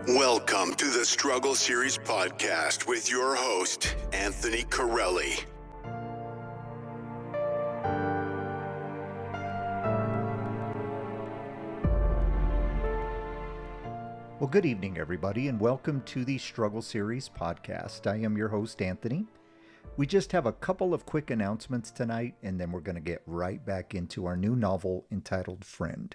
Welcome to the Struggle Series podcast with your host, Anthony Corelli. Well, good evening, everybody, and welcome to the Struggle Series podcast. I am your host, Anthony. We just have a couple of quick announcements tonight, and then we're going to get right back into our new novel entitled Friend.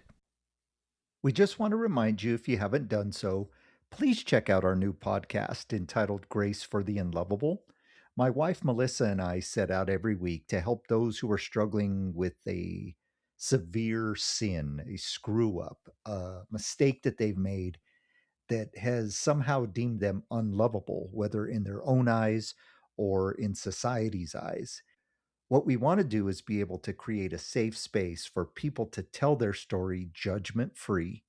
We just want to remind you, if you haven't done so, please check out our new podcast entitled Grace for the Unlovable. My wife, Melissa, and I set out every week to help those who are struggling with a severe sin, a screw-up, a mistake that they've made that has somehow deemed them unlovable, whether in their own eyes or in society's eyes. What we want to do is be able to create a safe space for people to tell their story judgment-free,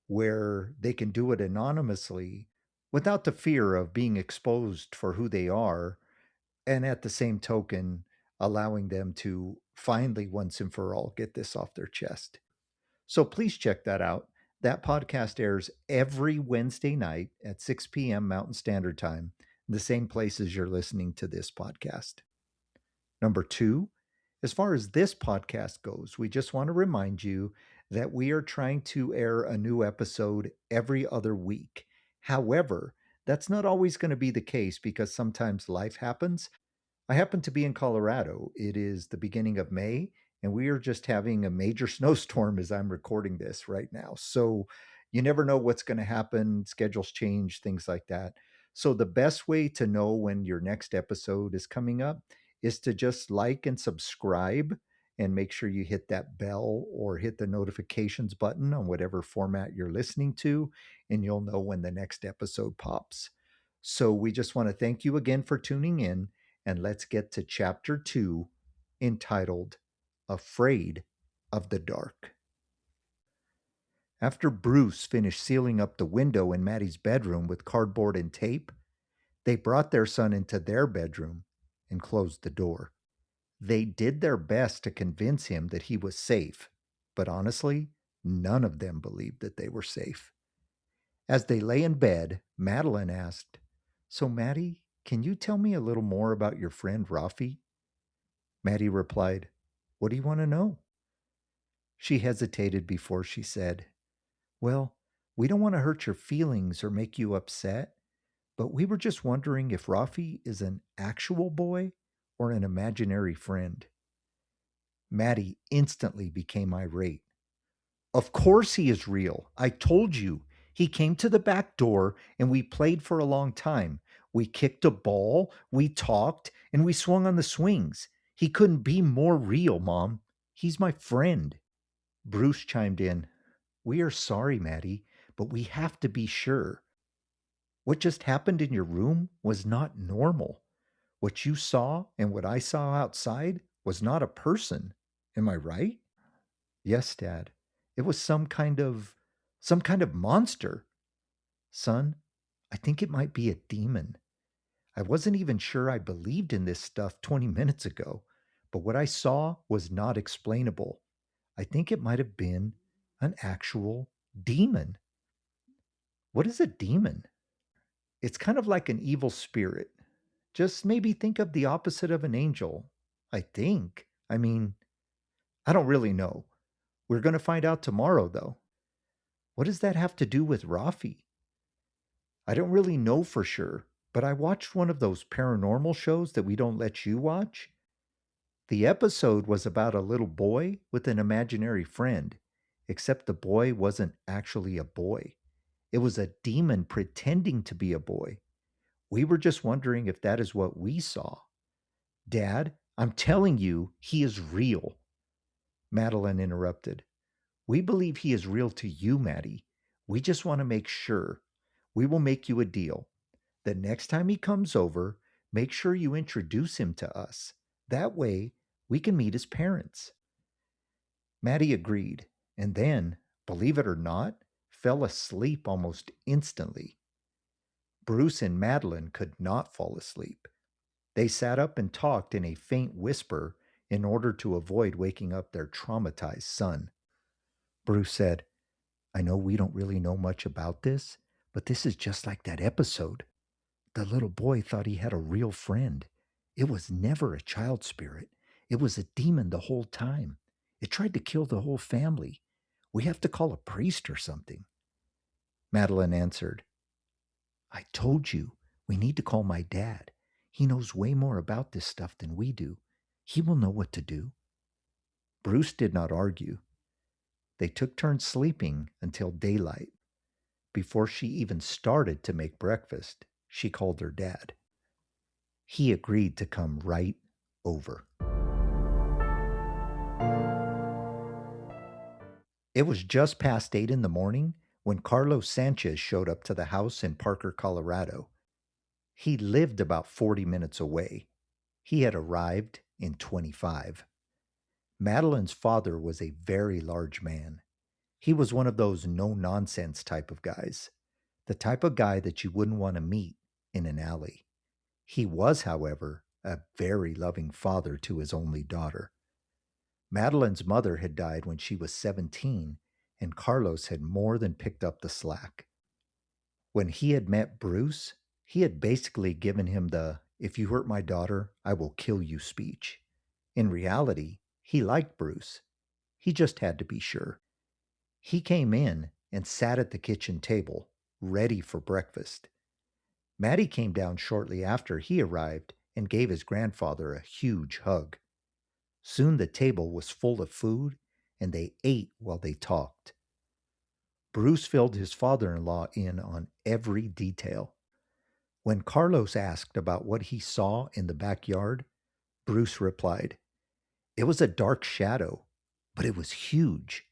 where they can do it anonymously without the fear of being exposed for who they are, and at the same token, allowing them to finally, once and for all, get this off their chest. So please check that out. That podcast airs every Wednesday night at 6 p.m. Mountain Standard Time, the same place as you're listening to this podcast. Number two, as far as this podcast goes, we just want to remind you that we are trying to air a new episode every other week. However, that's not always going to be the case because sometimes life happens. I happen to be in Colorado. It is the beginning of May, and we are just having a major snowstorm as I'm recording this right now. So you never know what's going to happen. Schedules change, things like that. So the best way to know when your next episode is coming up is to just like and subscribe and make sure you hit that bell or hit the notifications button on whatever format you're listening to, and you'll know when the next episode pops. So we just want to thank you again for tuning in, and let's get to chapter 2, entitled Afraid of the Dark. After Bruce finished sealing up the window in Maddie's bedroom with cardboard and tape, they brought their son into their bedroom and closed the door. They did their best to convince him that he was safe, but honestly, none of them believed that they were safe. As they lay in bed, Madeline asked, "So, Maddie, can you tell me a little more about your friend Rafi?" Maddie replied, "What do you want to know?" She hesitated before she said, "Well, we don't want to hurt your feelings or make you upset, but we were just wondering if Rafi is an actual boy or an imaginary friend." Maddie instantly became irate. "Of course he is real. I told you. He came to the back door and we played for a long time. We kicked a ball, we talked, and we swung on the swings. He couldn't be more real, Mom. He's my friend." Bruce chimed in, "We are sorry, Maddie, but we have to be sure. What just happened in your room was not normal. What you saw and what I saw outside was not a person. Am I right?" "Yes, Dad. It was some kind of monster." "Son, I think it might be a demon. I wasn't even sure I believed in this stuff 20 minutes ago, but what I saw was not explainable. I think it might have been an actual demon." "What is a demon?" "It's kind of like an evil spirit. Just maybe think of the opposite of an angel, I think. I mean, I don't really know. We're going to find out tomorrow, though." "What does that have to do with Rafi?" "I don't really know for sure, but I watched one of those paranormal shows that we don't let you watch. The episode was about a little boy with an imaginary friend, except the boy wasn't actually a boy. It was a demon pretending to be a boy. We were just wondering if that is what we saw. Dad, I'm telling you, he is real." Madeline interrupted. "We believe he is real to you, Maddie. We just want to make sure. We will make you a deal. The next time he comes over, make sure you introduce him to us. That way, we can meet his parents." Maddie agreed, and then, believe it or not, fell asleep almost instantly. Bruce and Madeline could not fall asleep. They sat up and talked in a faint whisper in order to avoid waking up their traumatized son. Bruce said, "I know we don't really know much about this, But this is just like that episode. The little boy thought he had a real friend. It was never a child spirit. It was a demon the whole time. It tried to kill the whole family. We have to call a priest or something." Madeline answered, "I told you, we need to call my dad. He knows way more about this stuff than we do. He will know what to do." Bruce did not argue. They took turns sleeping until daylight. Before she even started to make breakfast, she called her dad. He agreed to come right over. It was just past 8 in the morning when Carlos Sanchez showed up to the house in Parker, Colorado. He lived about 40 minutes away. He had arrived in 25. Madeline's father was a very large man. He was one of those no-nonsense type of guys, the type of guy that you wouldn't want to meet in an alley. He was, however, a very loving father to his only daughter. Madeline's mother had died when she was 17, and Carlos had more than picked up the slack. When he had met Bruce, he had basically given him the "if you hurt my daughter, I will kill you" speech. In reality, he liked Bruce. He just had to be sure. He came in and sat at the kitchen table, ready for breakfast. Maddie came down shortly after he arrived and gave his grandfather a huge hug. Soon the table was full of food, and they ate while they talked. Bruce filled his father-in-law in on every detail. When Carlos asked about what he saw in the backyard, Bruce replied, "It was a dark shadow, but it was huge.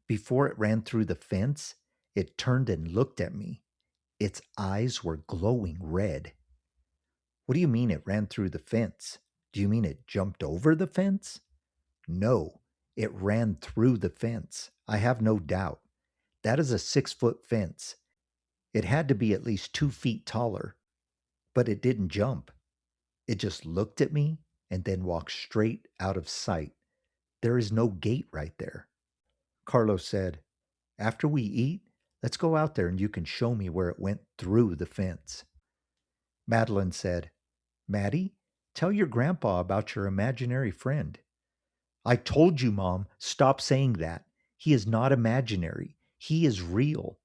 Before it ran through the fence, it turned and looked at me. Its eyes were glowing red." "What do you mean it ran through the fence? Do you mean it jumped over the fence?" "No, it ran through the fence. I have no doubt. That is a 6-foot fence. It had to be at least 2 feet taller. But it didn't jump. It just looked at me and then walked straight out of sight. There is no gate right there." Carlos said, "After we eat, let's go out there and you can show me where it went through the fence." Madeline said, "Maddie, tell your grandpa about your imaginary friend." "I told you, Mom, stop saying that. He is not imaginary. He is real."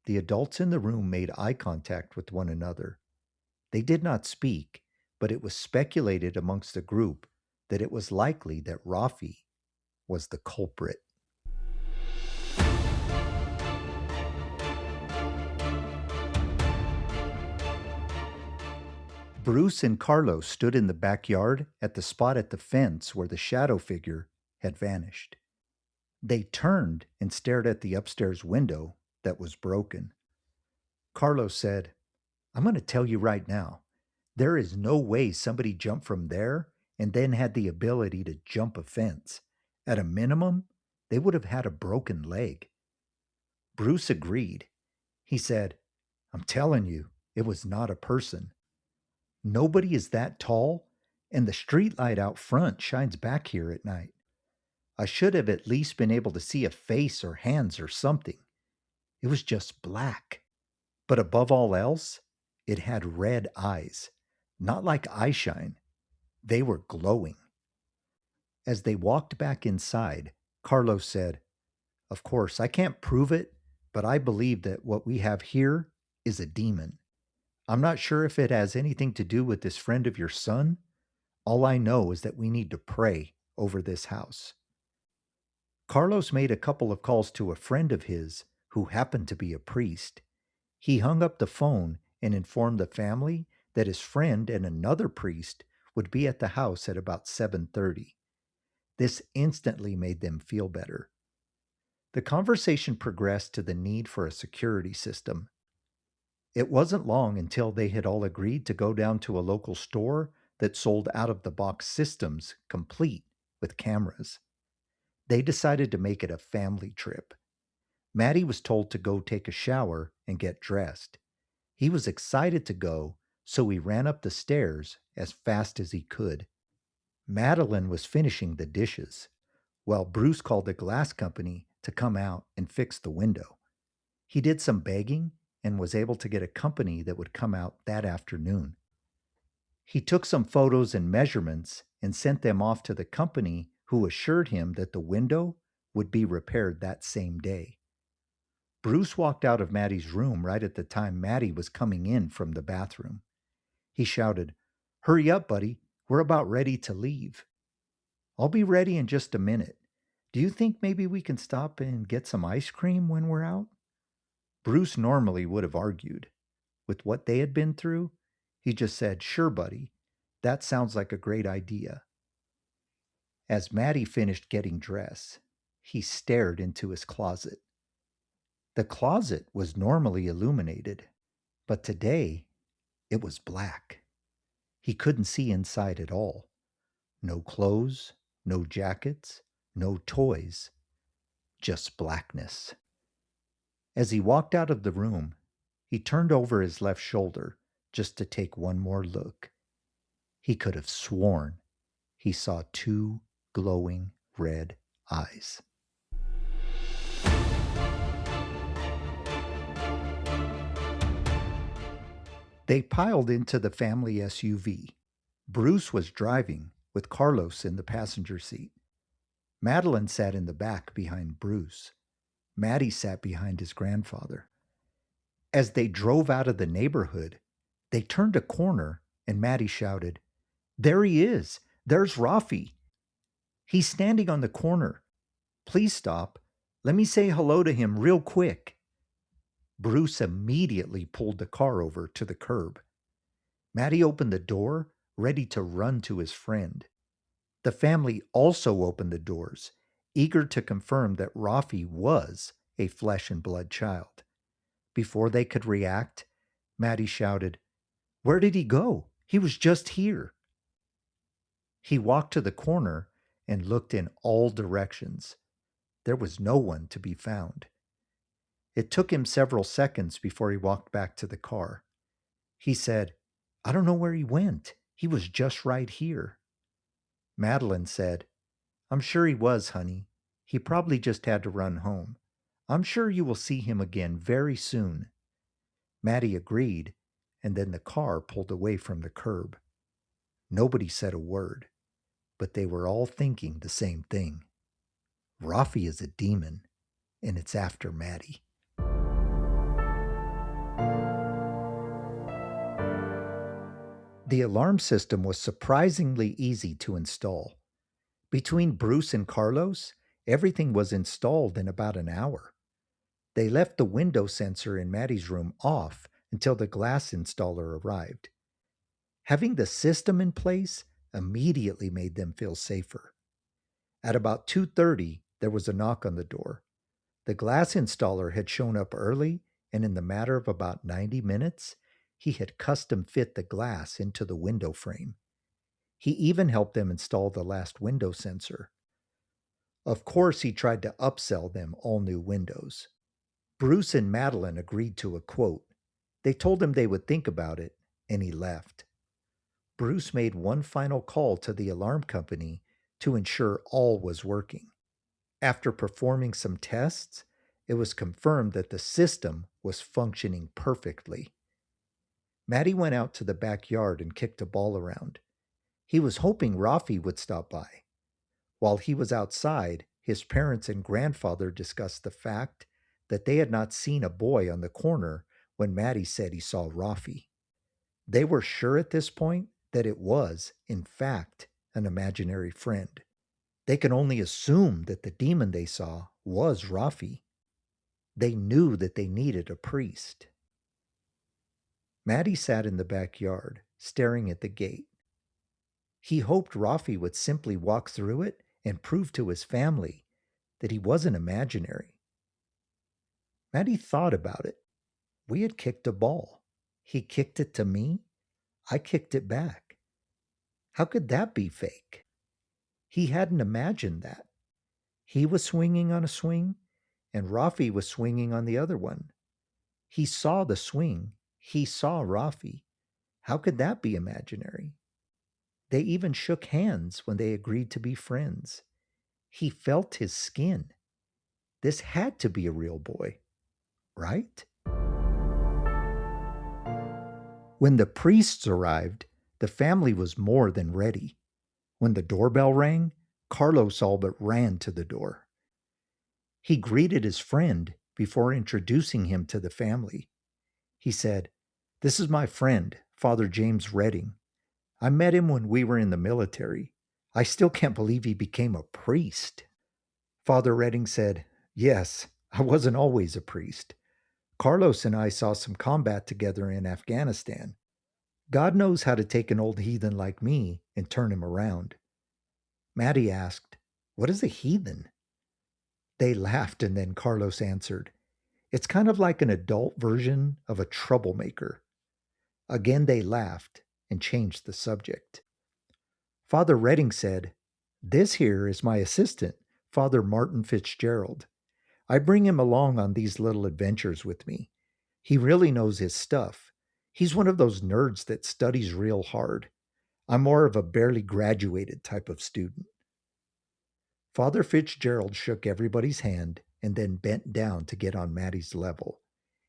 The adults in the room made eye contact with one another. They did not speak, but it was speculated amongst the group that it was likely that Rafi was the culprit. Bruce and Carlos stood in the backyard at the spot at the fence where the shadow figure had vanished. They turned and stared at the upstairs window that was broken. Carlos said, "I'm going to tell you right now, there is no way somebody jumped from there and then had the ability to jump a fence. At a minimum, they would have had a broken leg." Bruce agreed. He said, "I'm telling you, it was not a person. Nobody is that tall, and the street light out front shines back here at night. I should have at least been able to see a face or hands or something. It was just black. But above all else, it had red eyes, not like eyeshine. They were glowing." As they walked back inside, Carlos said, "Of course, I can't prove it, but I believe that what we have here is a demon. I'm not sure if it has anything to do with this friend of your son. All I know is that we need to pray over this house." Carlos made a couple of calls to a friend of his who happened to be a priest. He hung up the phone and informed the family that his friend and another priest would be at the house at about 7:30. This instantly made them feel better. The conversation progressed to the need for a security system. It wasn't long until they had all agreed to go down to a local store that sold out-of-the-box systems complete with cameras. They decided to make it a family trip. Maddie was told to go take a shower and get dressed. He was excited to go, so he ran up the stairs as fast as he could. Madeline was finishing the dishes, while Bruce called the glass company to come out and fix the window. He did some begging and was able to get a company that would come out that afternoon. He took some photos and measurements and sent them off to the company, who assured him that the window would be repaired that same day. Bruce walked out of Maddie's room right at the time Maddie was coming in from the bathroom. He shouted, "Hurry up, buddy. We're about ready to leave." "I'll be ready in just a minute. Do you think maybe we can stop and get some ice cream when we're out?" Bruce normally would have argued. With what they had been through, he just said, "Sure, buddy. That sounds like a great idea." As Maddie finished getting dressed, he stared into his closet. The closet was normally illuminated, but today it was black. He couldn't see inside at all. No clothes, no jackets, no toys, just blackness. As he walked out of the room, he turned over his left shoulder just to take one more look. He could have sworn he saw two glowing red eyes. They piled into the family SUV. Bruce was driving, with Carlos in the passenger seat. Madeline sat in the back behind Bruce. Maddie sat behind his grandfather. As they drove out of the neighborhood, they turned a corner and Maddie shouted, "There he is! There's Rafi! He's standing on the corner. Please stop. Let me say hello to him real quick." Bruce immediately pulled the car over to the curb. Maddie opened the door, ready to run to his friend. The family also opened the doors, eager to confirm that Rafi was a flesh and blood child. Before they could react, Maddie shouted, "Where did he go? He was just here." He walked to the corner and looked in all directions. There was no one to be found. It took him several seconds before he walked back to the car. He said, "I don't know where he went. He was just right here." Madeline said, "I'm sure he was, honey. He probably just had to run home. I'm sure you will see him again very soon." Maddie agreed, and then the car pulled away from the curb. Nobody said a word, but they were all thinking the same thing. Rafi is a demon, and it's after Maddie. The alarm system was surprisingly easy to install. Between Bruce and Carlos, everything was installed in about an hour. They left the window sensor in Maddie's room off until the glass installer arrived. Having the system in place immediately made them feel safer. At about 2:30, there was a knock on the door. The glass installer had shown up early, and in the matter of about 90 minutes, he had custom fit the glass into the window frame. He even helped them install the last window sensor. Of course, he tried to upsell them all new windows. Bruce and Madeline agreed to a quote. They told him they would think about it, and he left. Bruce made one final call to the alarm company to ensure all was working. After performing some tests, it was confirmed that the system was functioning perfectly. Maddie went out to the backyard and kicked a ball around. He was hoping Rafi would stop by. While he was outside, his parents and grandfather discussed the fact that they had not seen a boy on the corner when Maddie said he saw Rafi. They were sure at this point that it was, in fact, an imaginary friend. They could only assume that the demon they saw was Rafi. They knew that they needed a priest. Maddie sat in the backyard, staring at the gate. He hoped Rafi would simply walk through it and prove to his family that he wasn't imaginary. Maddie thought about it. We had kicked a ball. He kicked it to me. I kicked it back. How could that be fake? He hadn't imagined that. He was swinging on a swing, and Rafi was swinging on the other one. He saw the swing. He saw Rafi. How could that be imaginary? They even shook hands when they agreed to be friends. He felt his skin. This had to be a real boy, right? When the priests arrived, the family was more than ready. When the doorbell rang, Carlos all but ran to the door. He greeted his friend before introducing him to the family. He said, "This is my friend, Father James Redding. I met him when we were in the military. I still can't believe he became a priest." Father Redding said, "Yes, I wasn't always a priest. Carlos and I saw some combat together in Afghanistan. God knows how to take an old heathen like me and turn him around." Maddie asked, "What is a heathen?" They laughed, and then Carlos answered, "It's kind of like an adult version of a troublemaker." Again they laughed and changed the subject. Father Redding said, "This here is my assistant, Father Martin Fitzgerald. I bring him along on these little adventures with me. He really knows his stuff. He's one of those nerds that studies real hard. I'm more of a barely graduated type of student." Father Fitzgerald shook everybody's hand and then bent down to get on Maddie's level.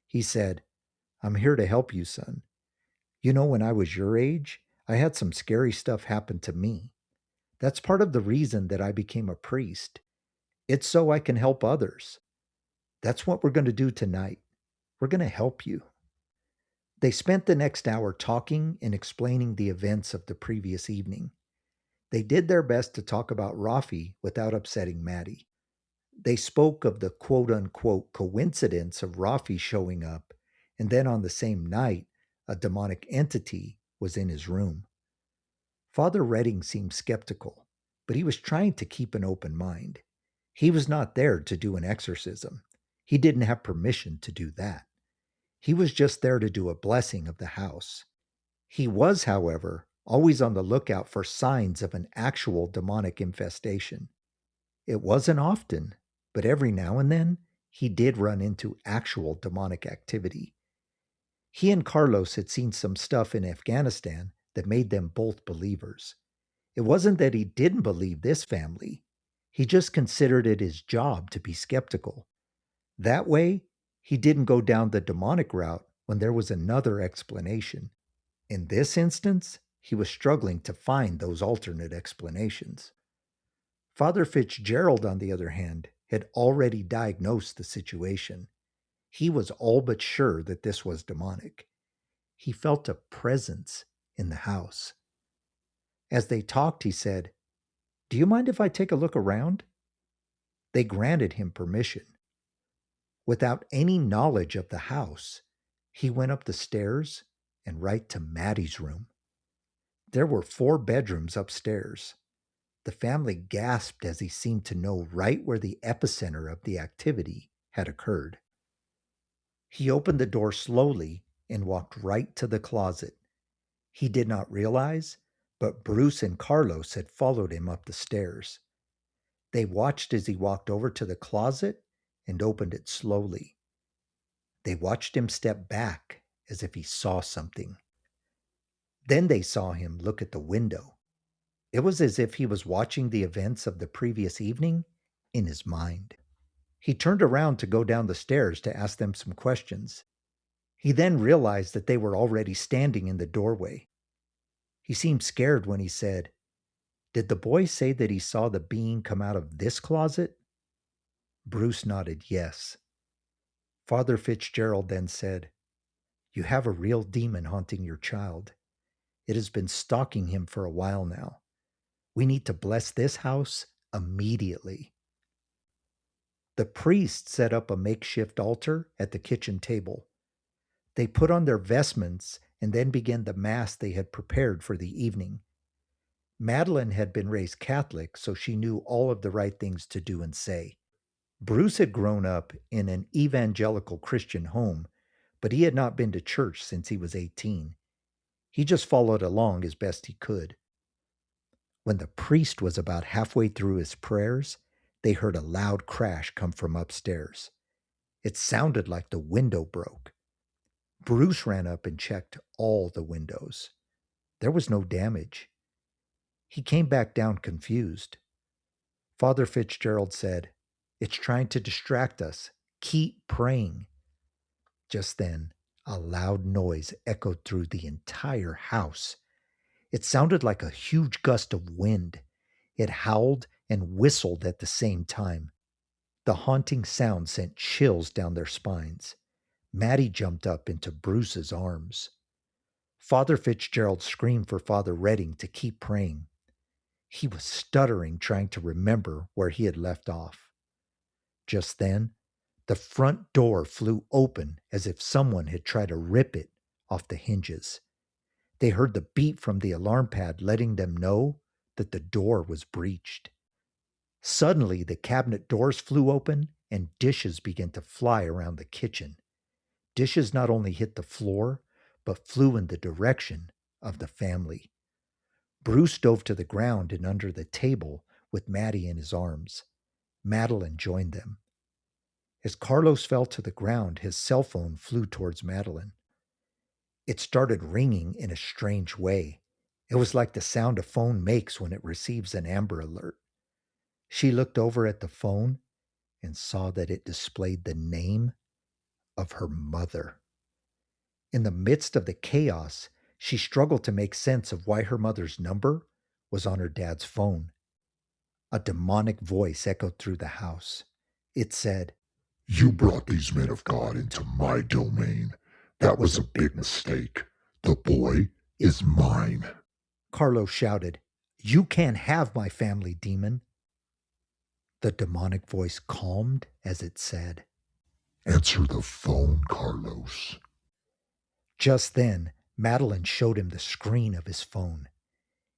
He said, "I'm here to help you, son. You know, when I was your age, I had some scary stuff happen to me. That's part of the reason that I became a priest. It's so I can help others. That's what we're going to do tonight. We're going to help you." They spent the next hour talking and explaining the events of the previous evening. They did their best to talk about Rafi without upsetting Maddie. They spoke of the quote unquote coincidence of Rafi showing up, and then on the same night, a demonic entity was in his room. Father Redding seemed skeptical, but he was trying to keep an open mind. He was not there to do an exorcism. He didn't have permission to do that. He was just there to do a blessing of the house. He was, however, always on the lookout for signs of an actual demonic infestation. It wasn't often, but every now and then, he did run into actual demonic activity. He and Carlos had seen some stuff in Afghanistan that made them both believers. It wasn't that he didn't believe this family, he just considered it his job to be skeptical. That way, he didn't go down the demonic route when there was another explanation. In this instance, he was struggling to find those alternate explanations. Father Fitzgerald, on the other hand, had already diagnosed the situation. He was all but sure that this was demonic. He felt a presence in the house. As they talked, he said, "Do you mind if I take a look around?" They granted him permission. Without any knowledge of the house, he went up the stairs and right to Maddie's room. There were 4 bedrooms upstairs. The family gasped as he seemed to know right where the epicenter of the activity had occurred. He opened the door slowly and walked right to the closet. He did not realize, but Bruce and Carlos had followed him up the stairs. They watched as he walked over to the closet and opened it slowly. They watched him step back as if he saw something. Then they saw him look at the window. It was as if he was watching the events of the previous evening in his mind. He turned around to go down the stairs to ask them some questions. He then realized that they were already standing in the doorway. He seemed scared when he said, "Did the boy say that he saw the being come out of this closet?" Bruce nodded yes. Father Fitzgerald then said, "You have a real demon haunting your child. It has been stalking him for a while now. We need to bless this house immediately." The priest set up a makeshift altar at the kitchen table. They put on their vestments and then began the mass they had prepared for the evening. Madeline had been raised Catholic, so she knew all of the right things to do and say. Bruce had grown up in an evangelical Christian home, but he had not been to church since he was 18. He just followed along as best he could. When the priest was about halfway through his prayers, they heard a loud crash come from upstairs. It sounded like the window broke. Bruce ran up and checked all the windows. There was no damage. He came back down confused. Father Fitzgerald said, "It's trying to distract us. Keep praying." Just then, A loud noise echoed through the entire house. It sounded like a huge gust of wind. It howled and whistled at the same time. The haunting sound sent chills down their spines. Maddie jumped up into Bruce's arms. Father Fitzgerald screamed for Father Redding to keep praying. He was stuttering, trying to remember where he had left off. Just then, the front door flew open as if someone had tried to rip it off the hinges. They heard the beep from the alarm pad letting them know that the door was breached. Suddenly, the cabinet doors flew open and dishes began to fly around the kitchen. Dishes not only hit the floor, but flew in the direction of the family. Bruce dove to the ground and under the table with Maddie in his arms. Madeline joined them. As Carlos fell to the ground, his cell phone flew towards Madeline. It started ringing in a strange way. It was like the sound a phone makes when it receives an Amber Alert. She looked over at the phone and saw that it displayed the name of her mother. In the midst of the chaos, she struggled to make sense of why her mother's number was on her dad's phone. A demonic voice echoed through the house. It said, "You brought these men of God into my domain. That was a big mistake. The boy is mine." Carlos shouted, "You can't have my family, demon." The demonic voice calmed as it said, "Answer the phone, Carlos." Just then, Madeline showed him the screen of his phone.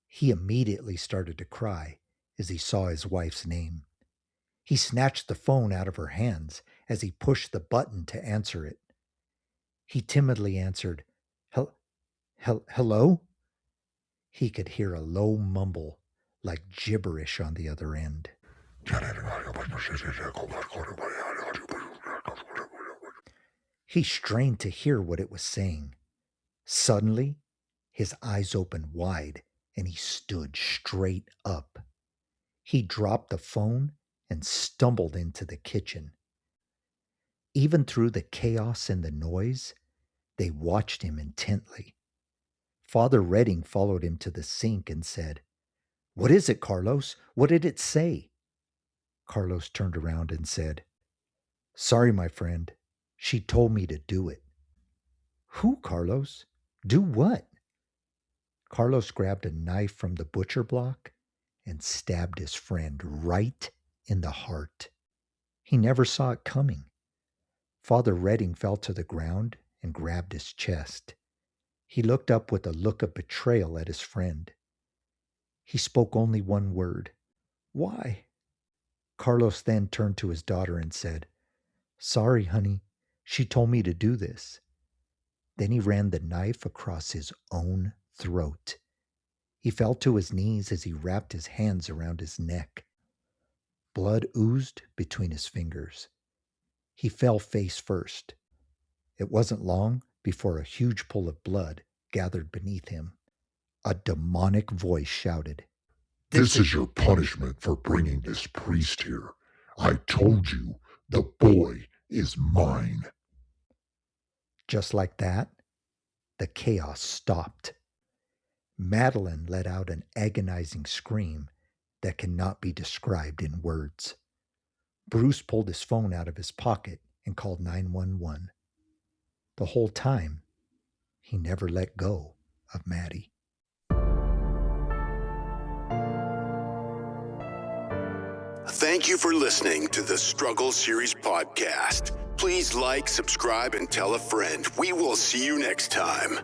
He immediately started to cry as he saw his wife's name. He snatched the phone out of her hands as he pushed the button to answer it. He timidly answered, Hello? He could hear a low mumble like gibberish on the other end. He strained to hear what it was saying. Suddenly, his eyes opened wide and he stood straight up. He dropped the phone and stumbled into the kitchen. Even through the chaos and the noise, they watched him intently. Father Redding followed him to the sink and said, "What is it, Carlos? What did it say?" Carlos turned around and said, "Sorry, my friend. She told me to do it." "Who, Carlos? Do what?" Carlos grabbed a knife from the butcher block and stabbed his friend right in the heart. He never saw it coming. Father Redding fell to the ground and grabbed his chest. He looked up with a look of betrayal at his friend. He spoke only one word, "Why?" Carlos then turned to his daughter and said, "Sorry, honey. She told me to do this." Then he ran the knife across his own throat. He fell to his knees as he wrapped his hands around his neck. Blood oozed between his fingers. He fell face first. It wasn't long before a huge pool of blood gathered beneath him. A demonic voice shouted, "This is your punishment for bringing this priest here. I told you, the boy is mine." Just like that, the chaos stopped. Madeline let out an agonizing scream that cannot be described in words. Bruce pulled his phone out of his pocket and called 911. The whole time, he never let go of Maddie. Thank you for listening to the Struggle Series podcast. Please like, subscribe, and tell a friend. We will see you next time.